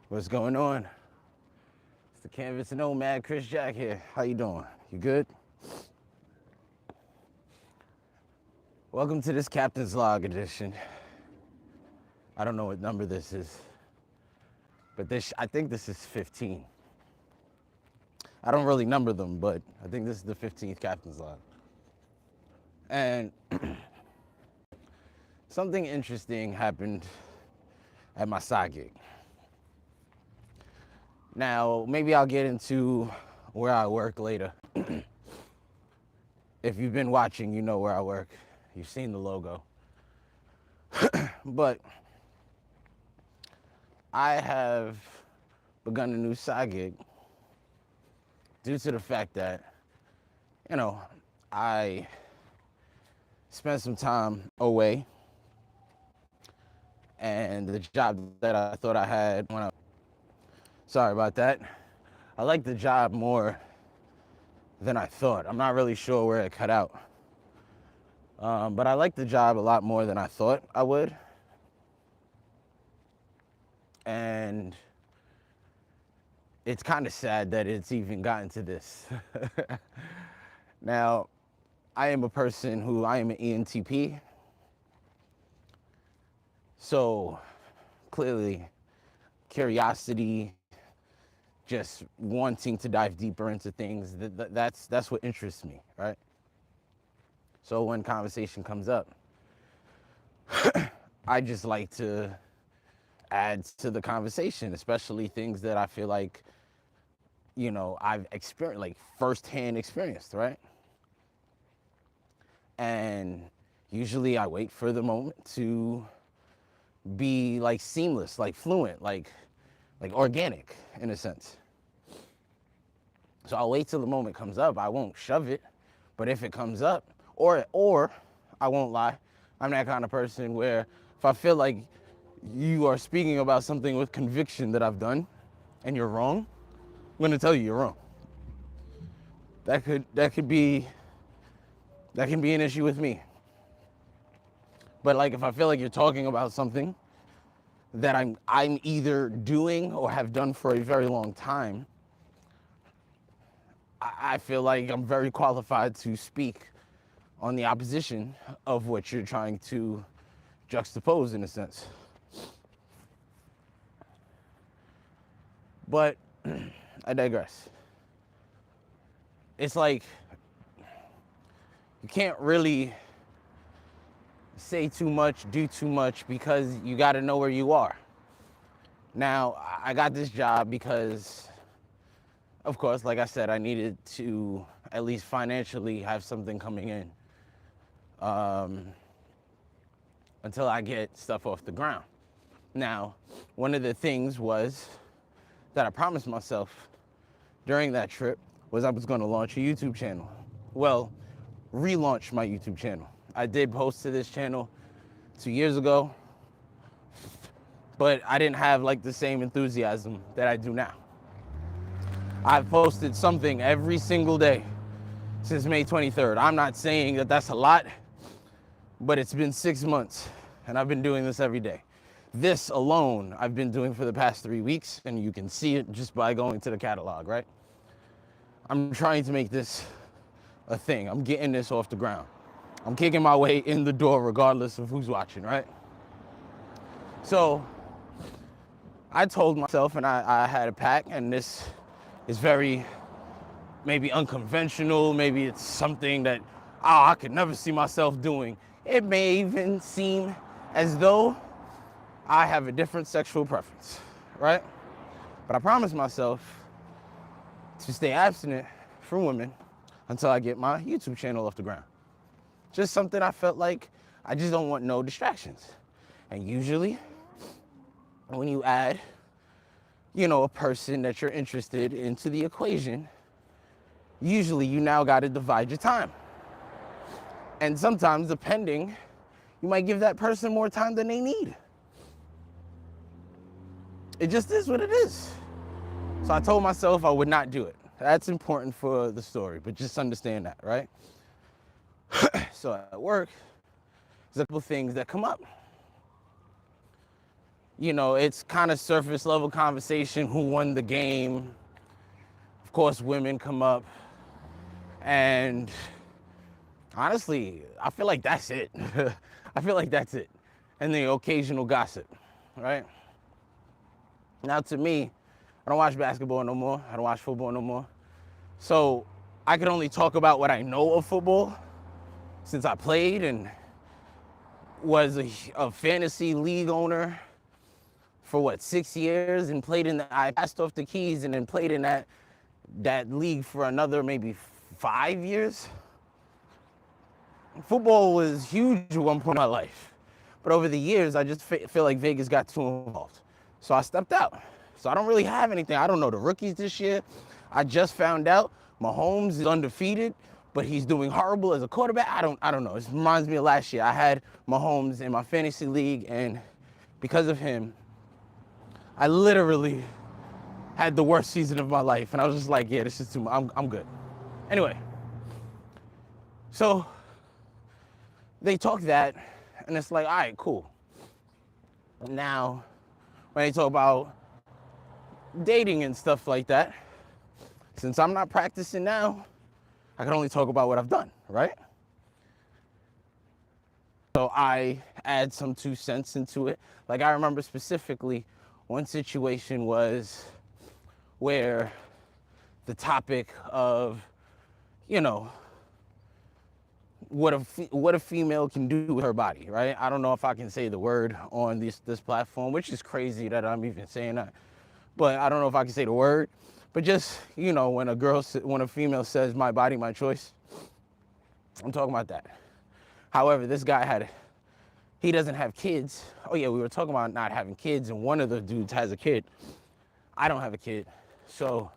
What's going on? It's the Canvas Nomad, Chris Jack here. How you doing? You good? Welcome to this Captain's Log edition. I don't know what number this is, but I think this is 15. I don't really number them, but I think this is the 15th Captain's Log. And something interesting happened at my side gig. Now, maybe I'll get into where I work later. If you've been watching, you know where I work. You've seen the logo. But I have begun a new side gig due to the fact that, I spent some time away, and the job that I thought I had sorry about that. I like the job more than I thought. I'm not really sure where it cut out. But I like the job a lot more than I thought I would. And it's kind of sad that it's even gotten to this. Now, I am an ENTP. So clearly, curiosity, just wanting to dive deeper into things, that's what interests me, right? So when conversation comes up, I just like to add to the conversation, especially things that I feel like, I've experienced, like firsthand experienced, right? And usually I wait for the moment to be like seamless, like fluent, like organic in a sense. So I'll wait till the moment comes up. I won't shove it, but if it comes up, or I won't lie, I'm that kind of person where if I feel like you are speaking about something with conviction that I've done and you're wrong, I'm going to tell you you're wrong. That can be an issue with me. But like if I feel like you're talking about something that I'm either doing or have done for a very long time, I feel like I'm very qualified to speak on the opposition of what you're trying to juxtapose in a sense. But I digress. It's like you can't really say too much, do too much, because you got to know where you are. Now, I got this job because, of course, like I said, I needed to at least financially have something coming in until I get stuff off the ground. Now, one of the things was that I promised myself during that trip was I was going to launch a YouTube channel. Well, relaunch my YouTube channel. I did post to this channel 2 years ago, but I didn't have like the same enthusiasm that I do now. I've posted something every single day since May 23rd. I'm not saying that that's a lot, but it's been 6 months and I've been doing this every day. This alone I've been doing for the past 3 weeks, and you can see it just by going to the catalog, right? I'm trying to make this a thing. I'm getting this off the ground. I'm kicking my way in the door regardless of who's watching, right? So I told myself, and I had a pact, and this is very maybe unconventional, maybe it's something that I could never see myself doing. It may even seem as though I have a different sexual preference, right? But I promised myself to stay abstinent from women until I get my YouTube channel off the ground. Just something I felt like I just don't want no distractions. And usually, when you add, a person that you're interested into the equation, usually you now got to divide your time. And sometimes, depending, you might give that person more time than they need. It just is what it is. So I told myself I would not do it. That's important for the story, but just understand that, right? So at work, there's a couple things that come up. You know, it's kind of surface level conversation, who won the game. Of course, women come up, and honestly, I feel like that's it. I feel like that's it. And the occasional gossip, right? Now, to me, I don't watch basketball no more. I don't watch football no more. So I can only talk about what I know of football, since I played and was a fantasy league owner for 6 years, and played in I passed off the keys and then played in that league for another maybe 5 years. Football was huge at one point in my life, but over the years, I just feel like Vegas got too involved. So I stepped out. So I don't really have anything. I don't know the rookies this year. I just found out Mahomes is undefeated, but he's doing horrible as a quarterback. I don't know. It reminds me of last year. I had Mahomes in my fantasy league, and because of him, I literally had the worst season of my life. And I was just like, yeah, this is too much. I'm good. Anyway, so they talk that, and it's like, all right, cool. Now, when they talk about dating and stuff like that, since I'm not practicing now, I can only talk about what I've done, right? So I add some 2 cents into it. Like, I remember specifically one situation was where the topic of, you know, what a female can do with her body, right? I don't know if I can say the word on this platform, which is crazy that I'm even saying that. But I don't know if I can say the word. But just, you know, when a female says my body, my choice, I'm talking about that. However, this guy he doesn't have kids. Oh yeah, we were talking about not having kids, and one of the dudes has a kid. I don't have a kid. So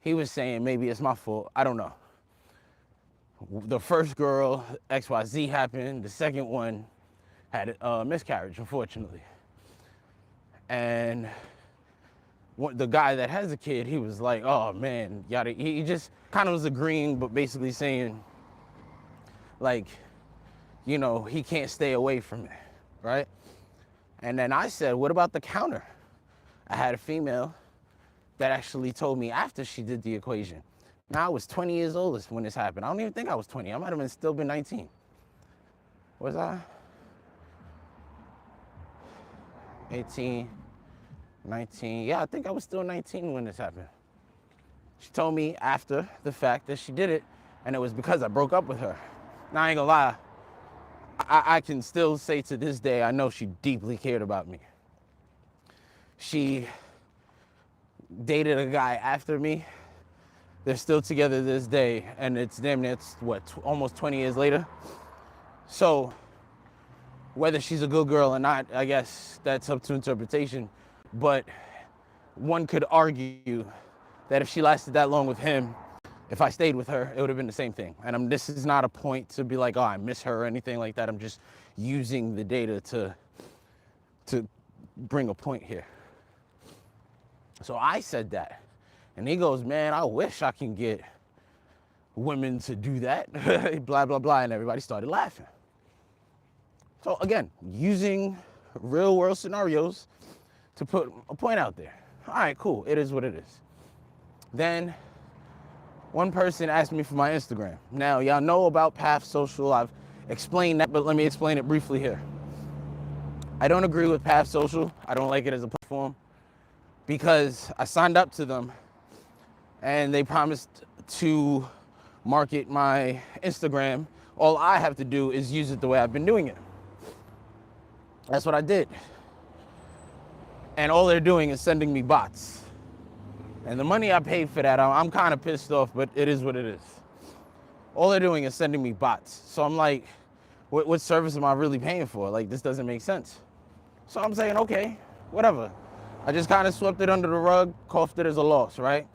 he was saying maybe it's my fault. I don't know. The first girl, XYZ, happened. The second one had a miscarriage, unfortunately. And the guy that has a kid, he was like, oh man, yada. He just kind of was agreeing, but basically saying, like, you know, he can't stay away from it, right? And then I said, what about the counter? I had a female that actually told me after she did the equation. Now, I was 20 years old when this happened. I don't even think I was 20. I might have still been 19. Was I? 18, 19. Yeah, I think I was still 19 when this happened. She told me after the fact that she did it, and it was because I broke up with her. Now, I ain't gonna lie. I can still say to this day, I know she deeply cared about me. She dated a guy after me. They're still together this day, and it's almost 20 years later. So whether she's a good girl or not, I guess that's up to interpretation. But one could argue that if she lasted that long with him, if I stayed with her, it would have been the same thing. And this is not a point to be like, oh, I miss her or anything like that. I'm just using the data to bring a point here. So I said that. And he goes, man, I wish I can get women to do that, blah, blah, blah. And everybody started laughing. So again, using real world scenarios to put a point out there. All right, cool. It is what it is. Then one person asked me for my Instagram. Now, y'all know about Path Social. I've explained that, but let me explain it briefly here. I don't agree with Path Social. I don't like it as a platform because I signed up to them and they promised to market my Instagram. All I have to do is use it the way I've been doing it. That's what I did. And all they're doing is sending me bots. And the money I paid for that, I'm kind of pissed off, but it is what it is. All they're doing is sending me bots. So I'm like, what service am I really paying for? Like, this doesn't make sense. So I'm saying, okay, whatever. I just kind of swept it under the rug, coughed it as a loss, right?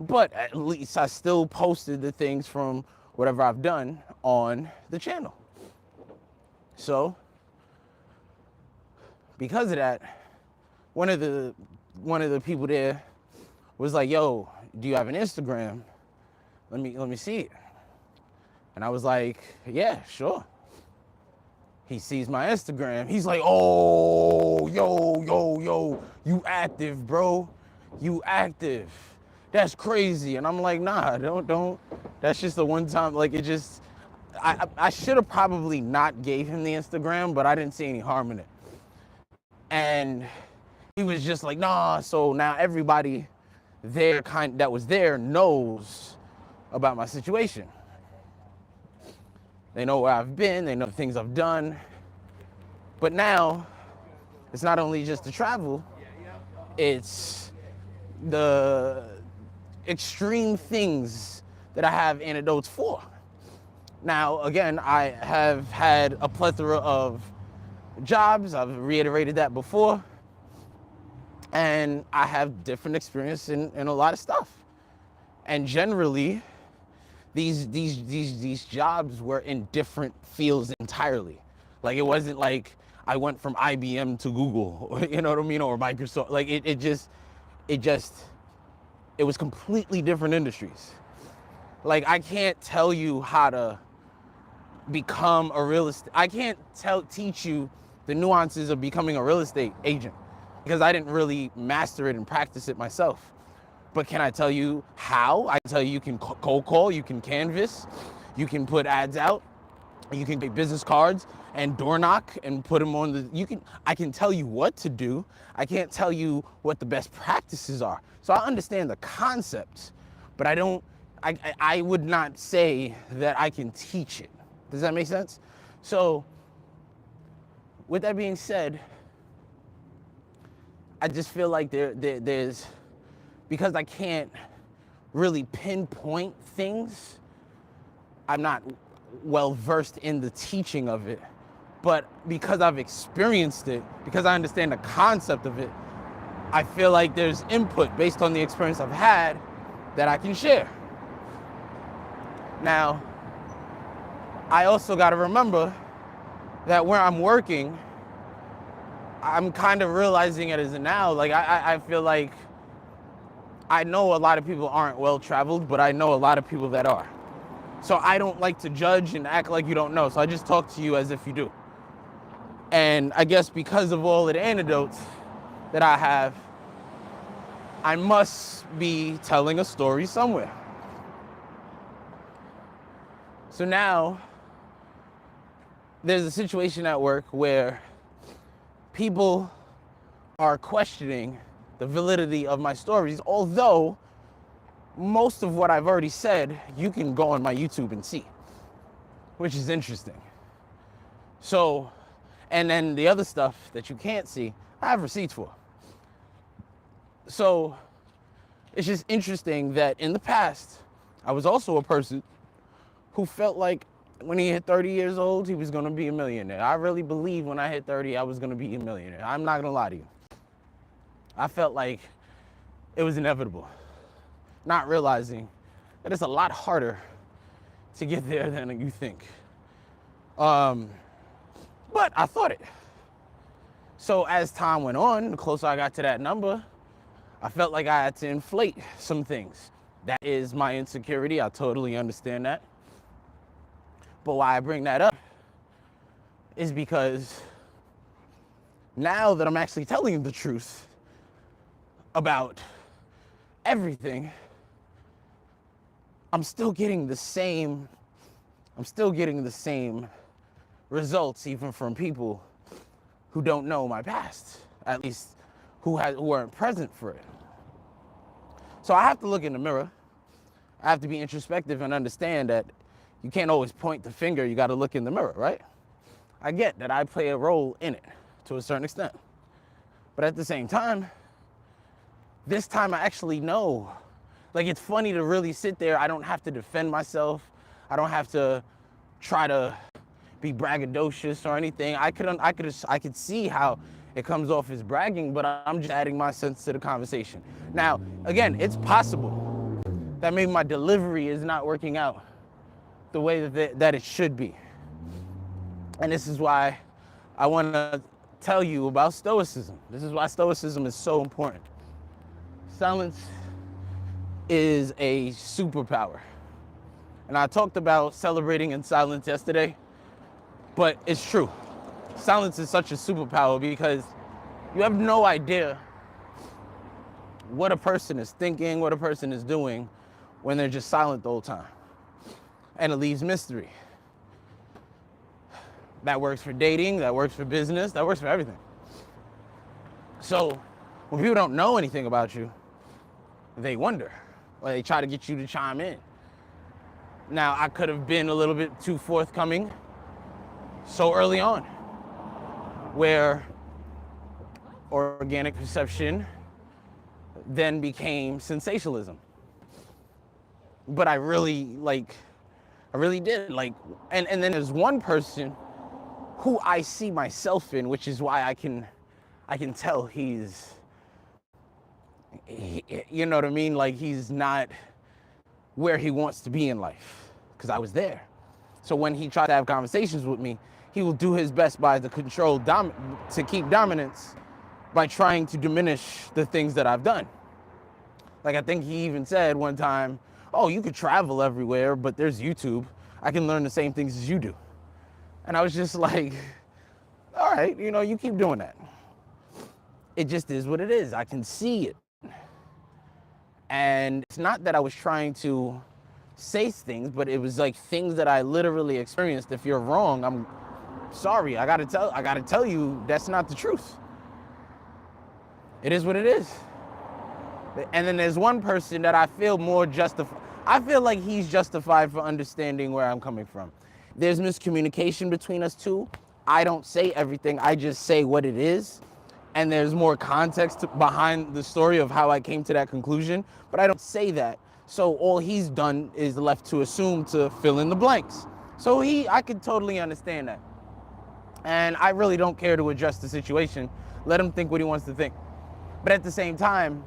But at least I still posted the things from whatever I've done on the channel. So because of that, one of the people there was like, yo, do you have an Instagram? Let me see it. And I was like, yeah, sure. He sees my Instagram. He's like, oh, yo, you active, bro. You active. That's crazy. And I'm like, nah, don't. That's just the one time, like, it just, I should have probably not gave him the Instagram, but I didn't see any harm in it. And he was just like, nah, so now everybody there that was there knows about my situation. They know where I've been, they know the things I've done. But now, it's not only just the travel, it's the extreme things that I have antidotes for. Now, again, I have had a plethora of jobs. I've reiterated that before. And I have different experience in a lot of stuff. And generally, these jobs were in different fields entirely. Like, it wasn't like I went from IBM to Google, you know what I mean, or Microsoft. Like, it was completely different industries. Like, I can't tell you how to become a real estate. I can't teach you the nuances of becoming a real estate agent because I didn't really master it and practice it myself. But can I tell you how? I can tell you can cold call, you can canvas, you can put ads out, you can make business cards and door knock and put them on the, I can tell you what to do. I can't tell you what the best practices are. So I understand the concepts, but I would not say that I can teach it. Does that make sense? So with that being said, I just feel like there's, because I can't really pinpoint things, I'm not well versed in the teaching of it, but because I've experienced it, because I understand the concept of it, I feel like there's input based on the experience I've had that I can share. Now, I also got to remember that where I'm working, I'm kind of realizing it as a now. Like, I feel like I know a lot of people aren't well-traveled, but I know a lot of people that are. So I don't like to judge and act like you don't know. So I just talk to you as if you do. And I guess because of all of the anecdotes that I have, I must be telling a story somewhere. So now, there's a situation at work where people are questioning the validity of my stories, although most of what I've already said, you can go on my YouTube and see, which is interesting. So, and then the other stuff that you can't see, I have receipts for. So, it's just interesting that in the past, I was also a person who felt like when he hit 30 years old, he was gonna be a millionaire. I really believed when I hit 30, I was gonna be a millionaire. I'm not gonna lie to you. I felt like it was inevitable, not realizing that it's a lot harder to get there than you think. But I thought it. So as time went on, the closer I got to that number, I felt like I had to inflate some things. That is my insecurity. I totally understand that. But why I bring that up is because now that I'm actually telling you the truth about everything, I'm still getting the same results even from people who don't know my past, at least who weren't present for it. So I have to look in the mirror. I have to be introspective and understand that you can't always point the finger, you gotta look in the mirror, right? I get that I play a role in it to a certain extent. But at the same time, this time I actually know. Like, it's funny to really sit there. I don't have to defend myself. I don't have to try to be braggadocious or anything. I could see how it comes off as bragging, but I'm just adding my sense to the conversation. Now, again, it's possible that maybe my delivery is not working out the way that it should be. And this is why I want to tell you about Stoicism. This is why Stoicism is so important. Silence is a superpower. And I talked about celebrating in silence yesterday, but it's true. silence is such a superpower because you have no idea what a person is thinking, what a person is doing when they're just silent the whole time. And it leaves mystery. That works for dating, that works for business, that works for everything. So when people don't know anything about you, they wonder, or they try to get you to chime in. Now, I could have been a little bit too forthcoming so early on, where organic perception then became sensationalism. But I really did. And then there's one person who I see myself in, which is why I can tell he's, you know what I mean? Like, he's not where he wants to be in life, because I was there. So when he tried to have conversations with me, he will do his best to keep dominance by trying to diminish the things that I've done. Like, I think he even said one time, oh, you could travel everywhere, but there's YouTube. I can learn the same things as you do. And I was just like, all right, you keep doing that. It just is what it is. I can see it. And it's not that I was trying to say things, but it was like things that I literally experienced. If you're wrong, I'm sorry. I gotta tell you that's not the truth. It is what it is. And then there's one person that I feel more justified. I feel like he's justified for understanding where I'm coming from. There's miscommunication between us two. I don't say everything. I just say what it is. And there's more context behind the story of how I came to that conclusion, but I don't say that. So all he's done is left to assume to fill in the blanks. So I could totally understand that. And I really don't care to address the situation. Let him think what he wants to think. But at the same time,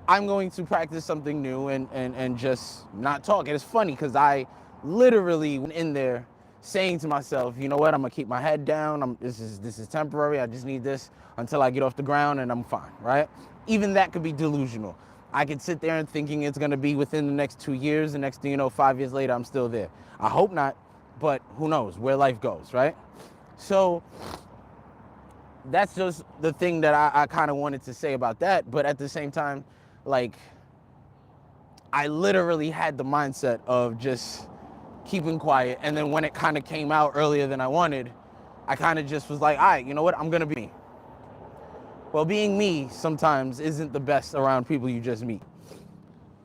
I'm going to practice something new and just not talk. And it's funny because I literally went in there saying to myself, you know what, I'm gonna keep my head down. This is temporary. I just need this until I get off the ground and I'm fine, right? Even that could be delusional. I could sit there and thinking it's gonna be within the next 2 years. The next thing you know, 5 years later, I'm still there. I hope not, but who knows where life goes, right? So that's just the thing that I kind of wanted to say about that. But at the same time, like, I literally had the mindset of just keeping quiet. And then when it kind of came out earlier than I wanted, I kind of just was like, all right, you know what? I'm going to be me. Well, being me sometimes isn't the best around people you just meet.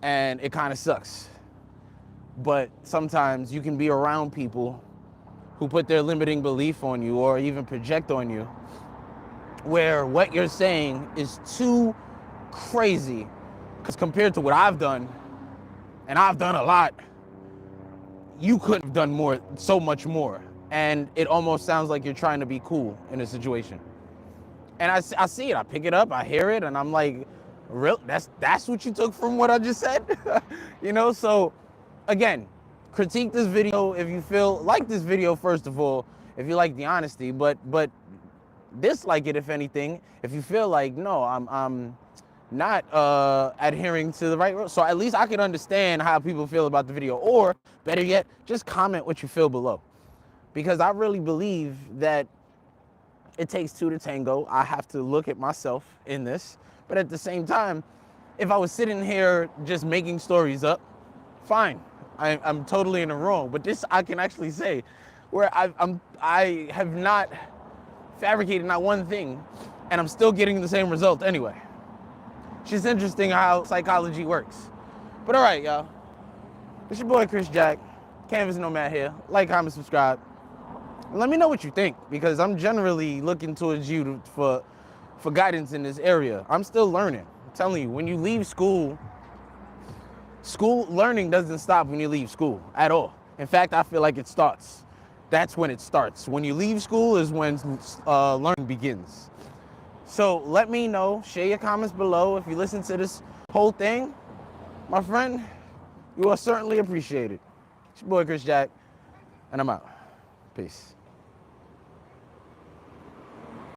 And it kind of sucks. But sometimes you can be around people who put their limiting belief on you or even project on you, where what you're saying is too crazy. Because compared to what I've done, and I've done a lot, you could have done more, so much more. And it almost sounds like you're trying to be cool in a situation. And I see it, I pick it up, I hear it, and I'm like, real? That's what you took from what I just said? So again, critique this video if you like this video, first of all, if you like the honesty, but dislike it if anything, if you feel like, no, I'm not adhering to the right road. So at least I can understand how people feel about the video, or better yet, just comment what you feel below. Because I really believe that it takes two to tango. I have to look at myself in this, but at the same time, if I was sitting here just making stories up, fine, I'm totally in the wrong. But this I can actually say, where I have not fabricated not one thing, and I'm still getting the same result anyway. It's just interesting how psychology works. But all right, y'all. It's your boy Chris Jack, Canvas Nomad here. Like, comment, subscribe. And let me know what you think, because I'm generally looking towards you for guidance in this area. I'm still learning. I'm telling you, when you leave school learning doesn't stop when you leave school at all. In fact, I feel like it starts. That's when it starts. When you leave school is when learning begins. So let me know, share your comments below. If you listen to this whole thing, my friend, you are certainly appreciated. It's your boy Chris Jack, and I'm out. Peace.